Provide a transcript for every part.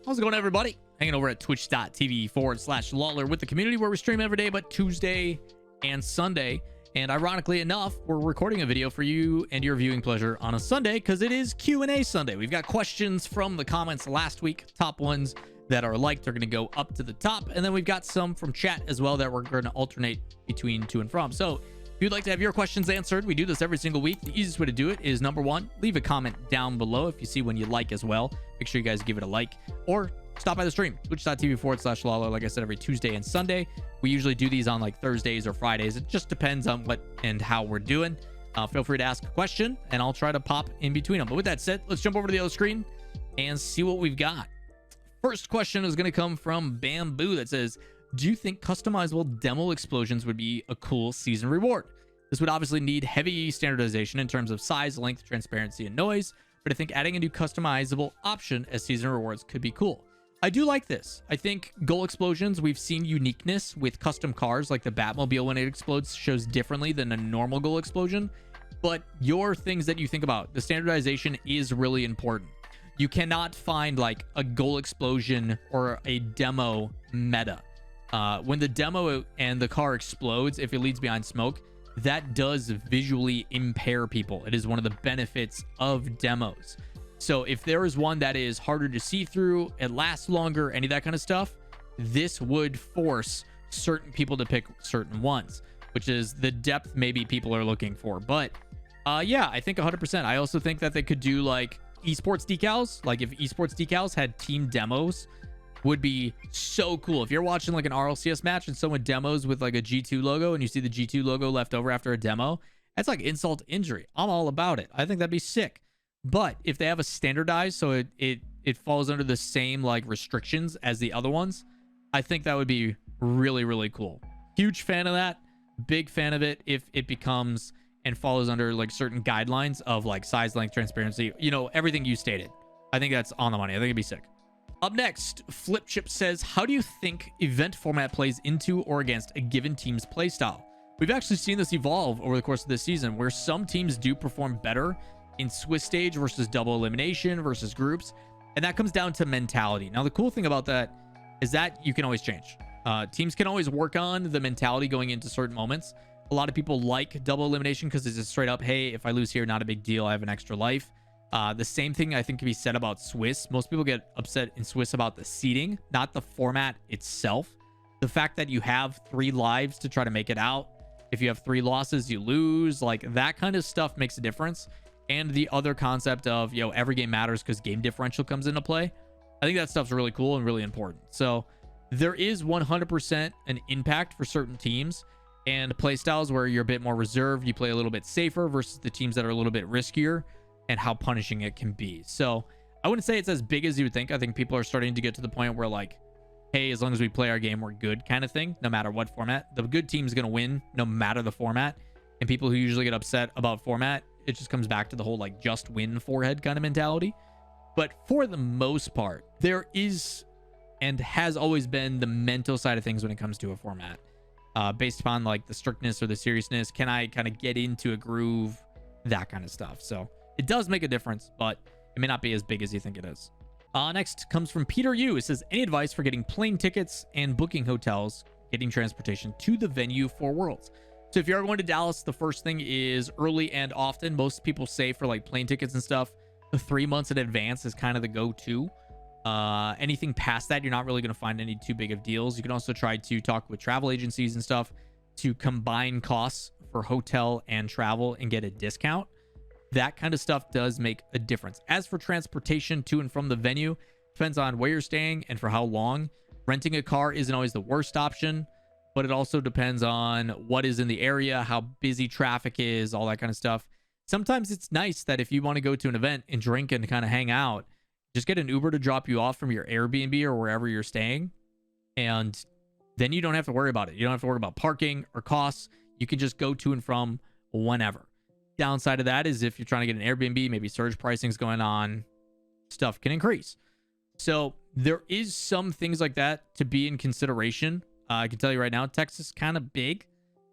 How's it going, everybody? Hanging over at twitch.tv/Lawler with the community, where we stream every day but Tuesday and Sunday. And ironically enough, we're recording a video for you and your viewing pleasure on a Sunday because it is Q&A Sunday. We've got questions from the comments last week. Top ones that are liked are going to go up to the top. And then we've got some from chat as well that we're going to alternate between to and from. So if you'd like to have your questions answered, we do this every single week. The easiest way to do it is, number one, leave a comment down below if you see one you like as well. Make sure you guys give it a like, or stop by the stream, twitch.tv/Lawler. Like I said, every Tuesday and Sunday. We usually do these on like Thursdays or Fridays. It just depends on what and how we're doing. Feel free to ask a question and I'll try to pop in between them. But with that said, let's jump over to the other screen and see what we've got. First question is going to come from Bamboo that says, do you think customizable demo explosions would be a cool season reward? This would obviously need heavy standardization in terms of size, length, transparency, and noise, but I think adding a new customizable option as season rewards could be cool. I do like this. I think goal explosions, we've seen uniqueness with custom cars, like the Batmobile when it explodes shows differently than a normal goal explosion. But your things that you think about, the standardization is really important. You cannot find like a goal explosion or a demo meta. When the demo and the car explodes, if it leads behind smoke, that does visually impair people. It is one of the benefits of demos. So if there is one that is harder to see through, it lasts longer, any of that kind of stuff, this would force certain people to pick certain ones, which is the depth maybe people are looking for. But yeah, I think 100%. I also think that they could do like esports decals. Like if esports decals had team demos, would be so cool. If you're watching like an RLCS match and someone demos with like a G2 logo and you see the G2 logo left over after a demo, that's like insult to injury. I'm all about it. I think that'd be sick. But if they have a standardized so it falls under the same like restrictions as the other ones, I think that would be really, really cool. Huge fan of that. Big fan of it if it becomes and follows under like certain guidelines of like size, length, transparency, you know, everything you stated. I think that's on the money. I think it'd be sick. Up next, Flipchip says, how do you think event format plays into or against a given team's playstyle? We've actually seen this evolve over the course of this season, where some teams do perform better in Swiss stage versus double elimination versus groups, and that comes down to mentality. Now, the cool thing about that is that you can always change. Teams can always work on the mentality going into certain moments. A lot of people like double elimination because it's just straight up, hey, if I lose here, not a big deal. I have an extra life. The same thing I think can be said about Swiss. Most people get upset in Swiss about the seeding, not the format itself. The fact that you have 3 lives to try to make it out. If you have 3 losses, you lose. Like that kind of stuff makes a difference. And the other concept of, you know, every game matters because game differential comes into play. I think that stuff's really cool and really important. So there is 100% an impact for certain teams and play styles where you're a bit more reserved. You play a little bit safer versus the teams that are a little bit riskier, and how punishing it can be. So I wouldn't say it's as big as you would think. I think people are starting to get to the point where like, hey, as long as we play our game, we're good kind of thing, no matter what format. The good team is going to win no matter the format. And people who usually get upset about format, it just comes back to the whole like just win forehead kind of mentality. But for the most part, there is and has always been the mental side of things when it comes to a format. Based upon like the strictness or the seriousness, can I kind of get into a groove, that kind of stuff. So it does make a difference, but it may not be as big as you think it is. Next comes from Peter Yu. It says, any advice for getting plane tickets and booking hotels, getting transportation to the venue for Worlds? So if you're going to Dallas, the first thing is early and often. Most people say for like plane tickets and stuff, the 3 months in advance is kind of the go-to. Anything past that, you're not really going to find any too big of deals. You can also try to talk with travel agencies and stuff to combine costs for hotel and travel and get a discount. That kind of stuff does make a difference. As for transportation to and from the venue, depends on where you're staying and for how long. Renting a car isn't always the worst option, but it also depends on what is in the area, how busy traffic is, all that kind of stuff. Sometimes it's nice that if you want to go to an event and drink and kind of hang out, just get an Uber to drop you off from your Airbnb or wherever you're staying. And then you don't have to worry about it. You don't have to worry about parking or costs. You can just go to and from whenever. Downside of that is if you're trying to get an Airbnb, maybe surge pricing's going on, stuff can increase. So there is some things like that to be in consideration. I can tell you right now, Texas kind of big.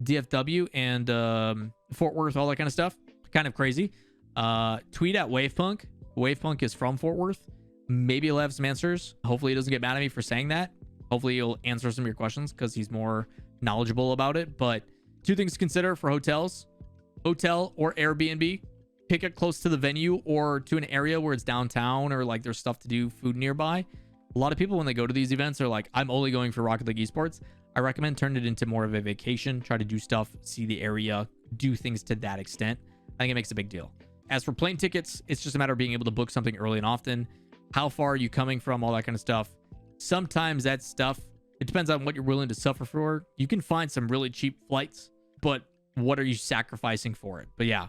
DFW and Fort Worth, all that kind of stuff, kind of crazy. Tweet at Wavepunk. Wavepunk is from Fort Worth. maybe he'll have some answers. Hopefully he doesn't get mad at me for saying that. Hopefully he'll answer some of your questions because he's more knowledgeable about it. But two things to consider for hotels: hotel or Airbnb. Pick it close to the venue or to an area where it's downtown or like there's stuff to do, food nearby. A lot of people, when they go to these events, are like, I'm only going for Rocket League Esports. I recommend turn it into more of a vacation. Try to do stuff, see the area, do things to that extent. I think it makes a big deal. As for plane tickets, it's just a matter of being able to book something early and often. How far are you coming from? All that kind of stuff. Sometimes that stuff, it depends on what you're willing to suffer for. You can find some really cheap flights, but what are you sacrificing for it? But yeah,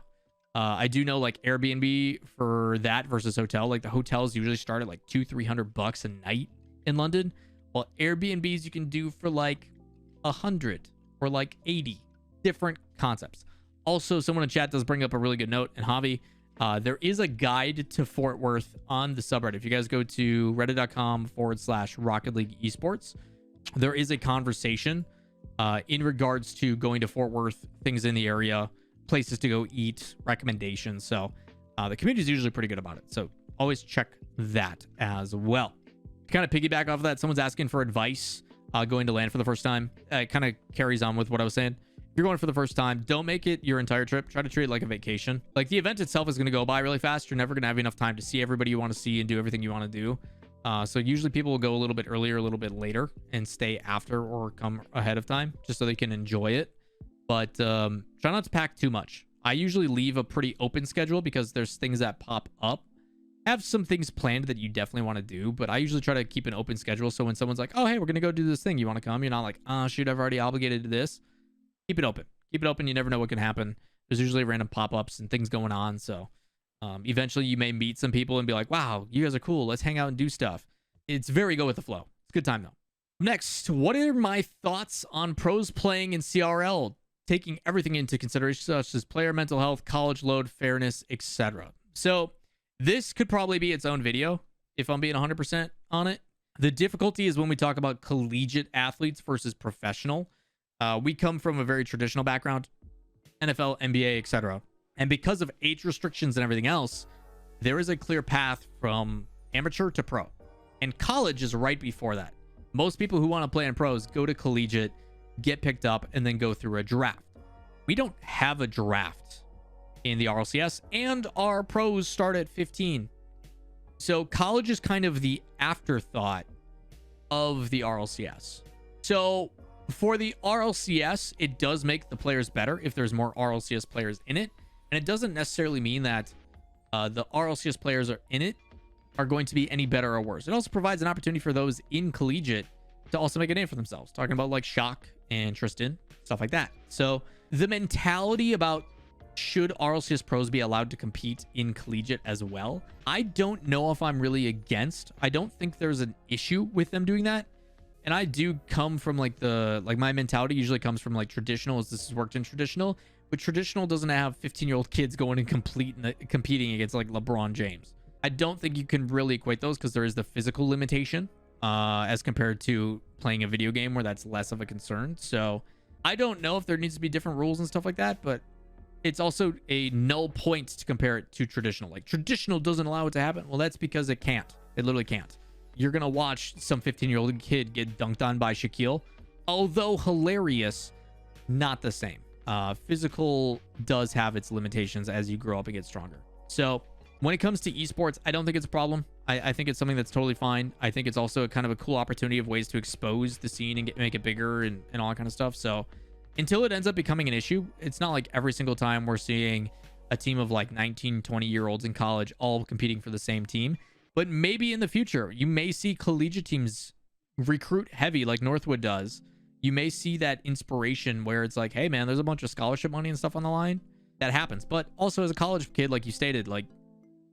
I do know like Airbnb for that versus hotel. Like the hotels usually start at like $200-300 a night in London, while Airbnbs you can do for like 100 or like 80. Different concepts. Also, someone in chat does bring up a really good note, and Javi, there is a guide to Fort Worth on the subreddit. If you guys go to reddit.com/Rocket League Esports, there is a conversation in regards to going to Fort Worth, things in the area, places to go eat, recommendations. So the community is usually pretty good about it. So always check that as well. To kind of piggyback off of that, someone's asking for advice going to land for the first time. It kind of carries on with what I was saying. If you're going for the first time, don't make it your entire trip. Try to treat it like a vacation. Like the event itself is going to go by really fast. You're never going to have enough time to see everybody you want to see and do everything you want to do. So usually people will go a little bit earlier, a little bit later, and stay after or come ahead of time just so they can enjoy it. But try not to pack too much. I usually leave a pretty open schedule because there's things that pop up. Have some things planned that you definitely want to do, but I usually try to keep an open schedule. So when someone's like, oh, hey, we're going to go do this thing, you want to come? You're not like, oh, shoot, I've already obligated to this. Keep it open. Keep it open. You never know what can happen. There's usually random pop-ups and things going on. So eventually you may meet some people and be like, wow, you guys are cool. Let's hang out and do stuff. It's very go with the flow. It's a good time though. Next, what are my thoughts on pros playing in CRL, taking everything into consideration, such as player mental health, college load, fairness, etc. So this could probably be its own video if I'm being 100% on it. The difficulty is when we talk about collegiate athletes versus professional. We come from a very traditional background, NFL, NBA, etc. And because of age restrictions and everything else, there is a clear path from amateur to pro. And college is right before that. Most people who want to play in pros go to collegiate, get picked up, and then go through a draft. We don't have a draft in the RLCS, and our pros start at 15. So college is kind of the afterthought of the RLCS. So for the RLCS, it does make the players better if there's more RLCS players in it. And it doesn't necessarily mean that the RLCS players are in it are going to be any better or worse. It also provides an opportunity for those in collegiate to also make a name for themselves. Talking about like Shock and Tristan, stuff like that. So the mentality about should RLCS pros be allowed to compete in collegiate as well, I don't know if I'm really against. I don't think there's an issue with them doing that. And I do come from like my mentality usually comes from like traditional, as this has worked in traditional, but traditional doesn't have 15-year-old kids going and competing against like LeBron James. I don't think you can really equate those because there is the physical limitation as compared to playing a video game where that's less of a concern. So I don't know if there needs to be different rules and stuff like that, but it's also a null point to compare it to traditional. Like traditional doesn't allow it to happen. Well, that's because it can't. It literally can't. You're going to watch some 15-year-old kid get dunked on by Shaquille. Although hilarious, not the same. Physical does have its limitations as you grow up and get stronger. So when it comes to esports, I don't think it's a problem. I think it's something that's totally fine. I think it's also kind of a cool opportunity of ways to expose the scene and make it bigger and all that kind of stuff. So until it ends up becoming an issue, it's not like every single time we're seeing a team of like 19, 20-year-olds in college all competing for the same team. But maybe in the future, you may see collegiate teams recruit heavy like Northwood does. You may see that inspiration where it's like, hey, man, there's a bunch of scholarship money and stuff on the line. That happens. But also as a college kid, like you stated, like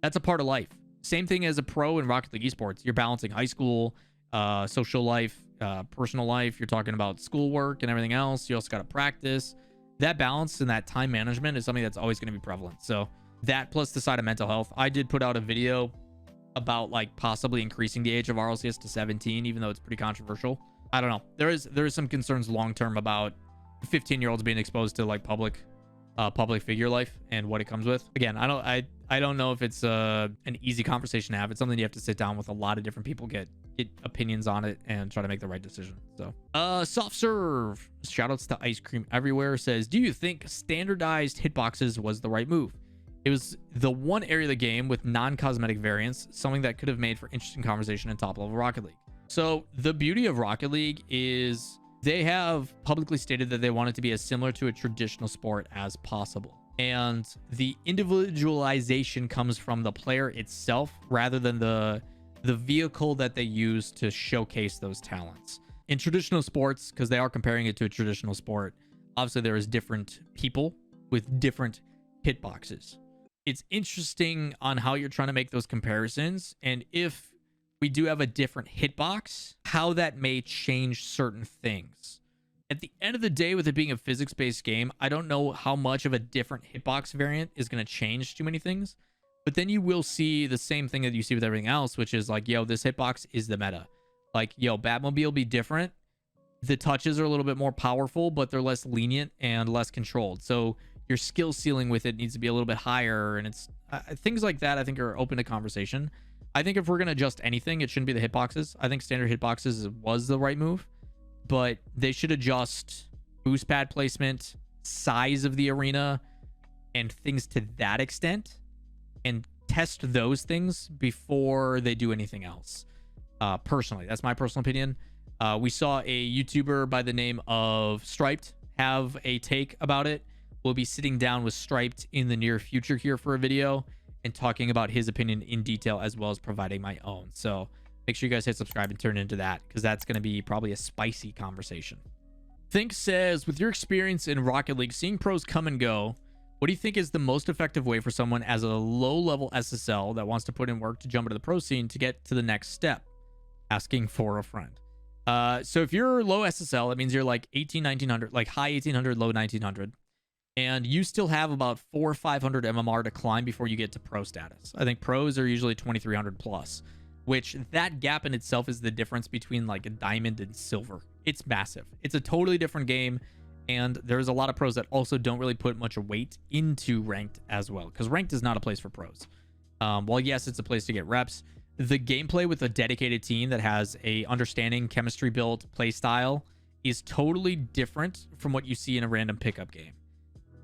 that's a part of life. Same thing as a pro in Rocket League Esports. You're balancing high school, social life, personal life. You're talking about schoolwork and everything else. You also got to practice. That balance and that time management is something that's always going to be prevalent. So that plus the side of mental health. I did put out a video about like possibly increasing the age of RLCS to 17, even though it's pretty controversial. I don't know. There is some concerns long term about 15-year-olds being exposed to like public public figure life and what it comes with. Again, I don't know if it's an easy conversation to have. It's something you have to sit down with a lot of different people, get opinions on it, and try to make the right decision. So soft serve, shout outs to Ice Cream Everywhere, says, do you think standardized hitboxes was the right move? It was the one area of the game with non-cosmetic variants, something that could have made for interesting conversation in top level Rocket League. So the beauty of Rocket League is they have publicly stated that they want it to be as similar to a traditional sport as possible. And the individualization comes from the player itself rather than the vehicle that they use to showcase those talents. In traditional sports, because they are comparing it to a traditional sport, obviously there is different people with different hitboxes. It's interesting on how you're trying to make those comparisons, and if we do have a different hitbox, how that may change certain things. At the end of the day, with it being a physics-based game, I don't know how much of a different hitbox variant is going to change too many things. But then you will see the same thing that you see with everything else, which is like, yo, this hitbox is the meta. Like, yo, Batmobile be different. The touches are a little bit more powerful, but they're less lenient and less controlled. So your skill ceiling with it needs to be a little bit higher. And it's things like that, I think, are open to conversation. I think if we're going to adjust anything, it shouldn't be the hitboxes. I think standard hitboxes was the right move, but they should adjust boost pad placement, size of the arena, and things to that extent, and test those things before they do anything else. Personally, that's my personal opinion. We saw a YouTuber by the name of Striped have a take about it. We'll be sitting down with Striped in the near future here for a video and talking about his opinion in detail, as well as providing my own. So make sure you guys hit subscribe and turn into that, because that's going to be probably a spicy conversation. Think says, with your experience in Rocket League, seeing pros come and go, what do you think is the most effective way for someone as a low-level SSL that wants to put in work to jump into the pro scene to get to the next step? Asking for a friend. So if you're low SSL, that means you're like 1900, like high 1800, low 1900. And you still have about 400 or 500 MMR to climb before you get to pro status. I think pros are usually 2300 plus, which that gap in itself is the difference between like a diamond and silver. It's massive. It's a totally different game. And there's a lot of pros that also don't really put much weight into ranked as well, because ranked is not a place for pros. While yes, it's a place to get reps, the gameplay with a dedicated team that has a understanding, chemistry built play style is totally different from what you see in a random pickup game.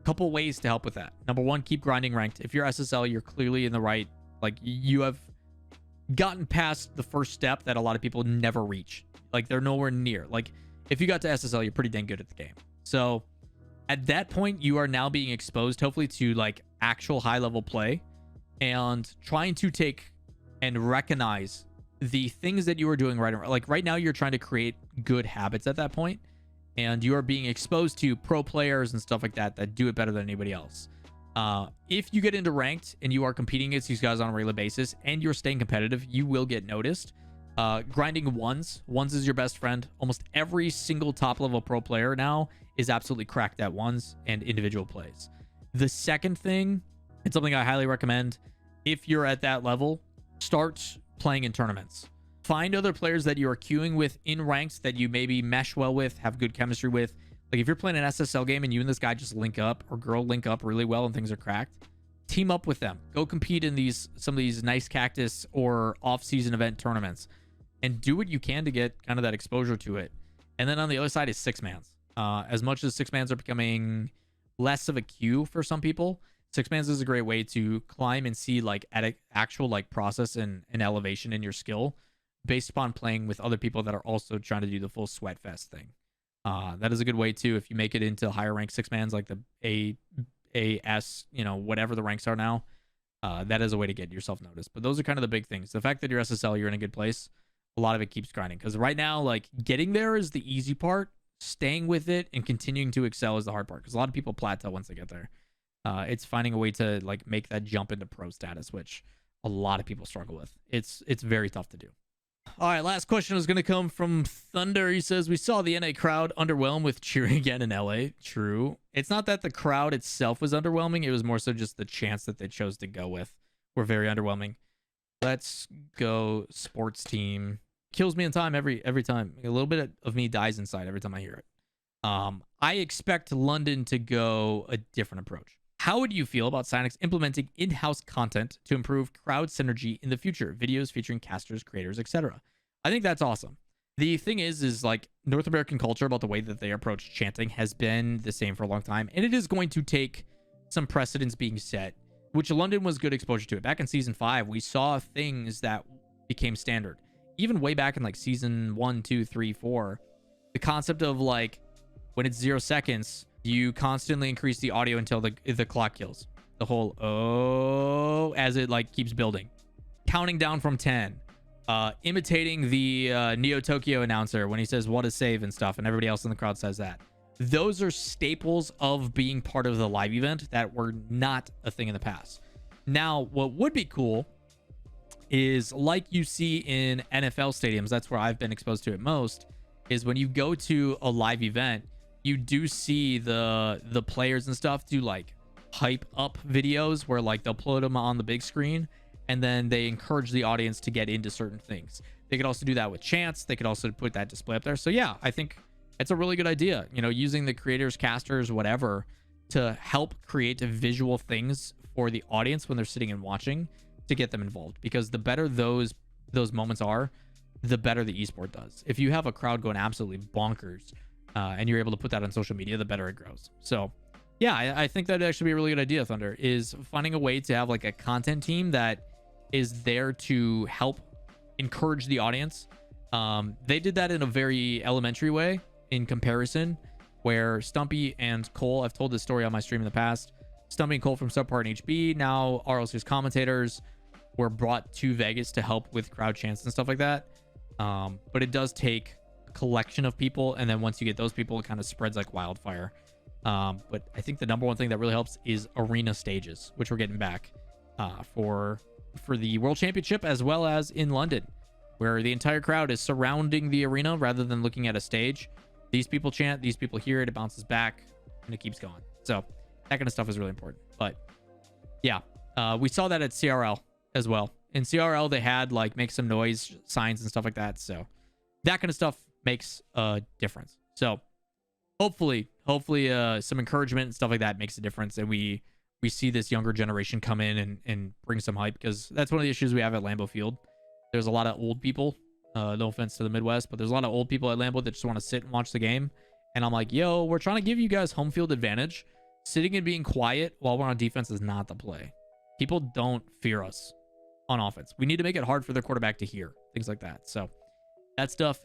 Couple ways to help with that. Number one, keep grinding ranked. If you're SSL, you're clearly in the right, like you have gotten past the first step that a lot of people never reach. Like they're nowhere near. Like if you got to SSL, you're pretty dang good at the game. So at that point, you are now being exposed hopefully to like actual high level play and trying to take and recognize the things that you are doing right. Like right now, you're trying to create good habits at that point. And you are being exposed to pro players and stuff like that that do it better than anybody else. If you get into ranked and you are competing against these guys on a regular basis and you're staying competitive, you will get noticed. Grinding ones is your best friend. Almost every single top level pro player now is absolutely cracked at ones and individual plays. The second thing, it's something I highly recommend. If you're at that level, start playing in tournaments. Find other players that you are queuing with in ranks that you maybe mesh well with, have good chemistry with. Like if you're playing an SSL game and you and this guy just link up, or girl link up really well and things are cracked, team up with them. Go compete in some of these nice cactus or off-season event tournaments and do what you can to get kind of that exposure to it. And then on the other side is six mans. As much as six mans are becoming less of a queue for some people, six mans is a great way to climb and see like at actual like process and elevation in your skill, based upon playing with other people that are also trying to do the full sweat fest thing. That is a good way too. If you make it into higher rank six mans, like the A, S, whatever the ranks are now, that is a way to get yourself noticed. But those are kind of the big things. The fact that you're SSL, you're in a good place. A lot of it keeps grinding, because right now, like getting there is the easy part. Staying with it and continuing to excel is the hard part, because a lot of people plateau once they get there. It's finding a way to like make that jump into pro status, which a lot of people struggle with. It's very tough to do. All right, last question is going to come from Thunder. He says, we saw the NA crowd underwhelm with cheering again in LA. True. It's not that the crowd itself was underwhelming. It was more so just the chants that they chose to go with were very underwhelming. Let's go sports team. Kills me in time every time. A little bit of me dies inside every time I hear it. I expect London to go a different approach. How would you feel about Psyonix implementing in-house content to improve crowd synergy in the future? Videos featuring casters, creators, etc. I think that's awesome. The thing is like North American culture about the way that they approach chanting has been the same for a long time, and it is going to take some precedents being set, which London was good exposure to it. Back in season 5, we saw things that became standard. Even way back in like season 1, 2, 3, 4, the concept of like when it's 0 seconds, you constantly increase the audio until the clock kills. The whole oh as it like keeps building, counting down from 10. Imitating the Neo Tokyo announcer when he says what is save and stuff, and everybody else in the crowd says that. Those are staples of being part of the live event that were not a thing in the past. Now, what would be cool is like you see in NFL stadiums, that's where I've been exposed to it most, is when you go to a live event, you do see the players and stuff do like hype up videos where like they'll put them on the big screen, and then they encourage the audience to get into certain things. They could also do that with chants. They could also put that display up there. So yeah, I think it's a really good idea, you know, using the creators, casters, whatever, to help create visual things for the audience when they're sitting and watching to get them involved. Because the better those moments are, the better the esport does. If you have a crowd going absolutely bonkers and you're able to put that on social media, the better it grows. So yeah, I think that'd actually be a really good idea, Thunder, is finding a way to have like a content team that is there to help encourage the audience. They did that in a very elementary way in comparison, where Stumpy and Cole, I've told this story on my stream in the past, Stumpy and Cole from Subpart and HB, now RLC's commentators, were brought to Vegas to help with crowd chants and stuff like that. But it does take a collection of people, and then once you get those people, it kind of spreads like wildfire. But I think the number one thing that really helps is arena stages, which we're getting back for the World Championship, as well as in London, where the entire crowd is surrounding the arena rather than looking at a stage. These people chant, these people hear it, it bounces back, and it keeps going. So that kind of stuff is really important. But yeah, we saw that at CRL as well. In CRL, they had like make some noise signs and stuff like that. So that kind of stuff makes a difference. So hopefully some encouragement and stuff like that makes a difference, and we see this younger generation come in and bring some hype, because that's one of the issues we have at Lambeau Field. There's a lot of old people. No offense to the Midwest, but there's a lot of old people at Lambeau that just want to sit and watch the game. And I'm like, yo, we're trying to give you guys home field advantage. Sitting and being quiet while we're on defense is not the play. People don't fear us on offense. We need to make it hard for their quarterback to hear, things like that. So that stuff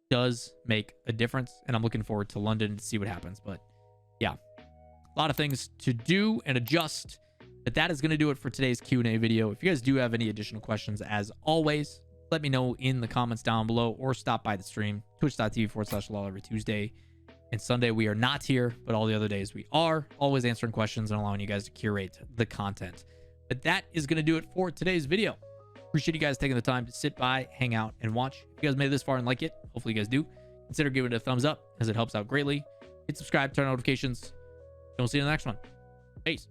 does make a difference, and I'm looking forward to London to see what happens. But yeah, a lot of things to do and adjust. But that is going to do it for today's Q&A video. If you guys do have any additional questions, as always, let me know in the comments down below, or stop by the stream, twitch.tv/LAWL every Tuesday and Sunday. We are not here, but all the other days we are, always answering questions and allowing you guys to curate the content. But that is going to do it for today's video. Appreciate you guys taking the time to sit by, hang out, and watch. If you guys made it this far and like it, hopefully you guys do, consider giving it a thumbs up, as it helps out greatly. Hit subscribe, turn on notifications, and we'll see you in the next one. Peace.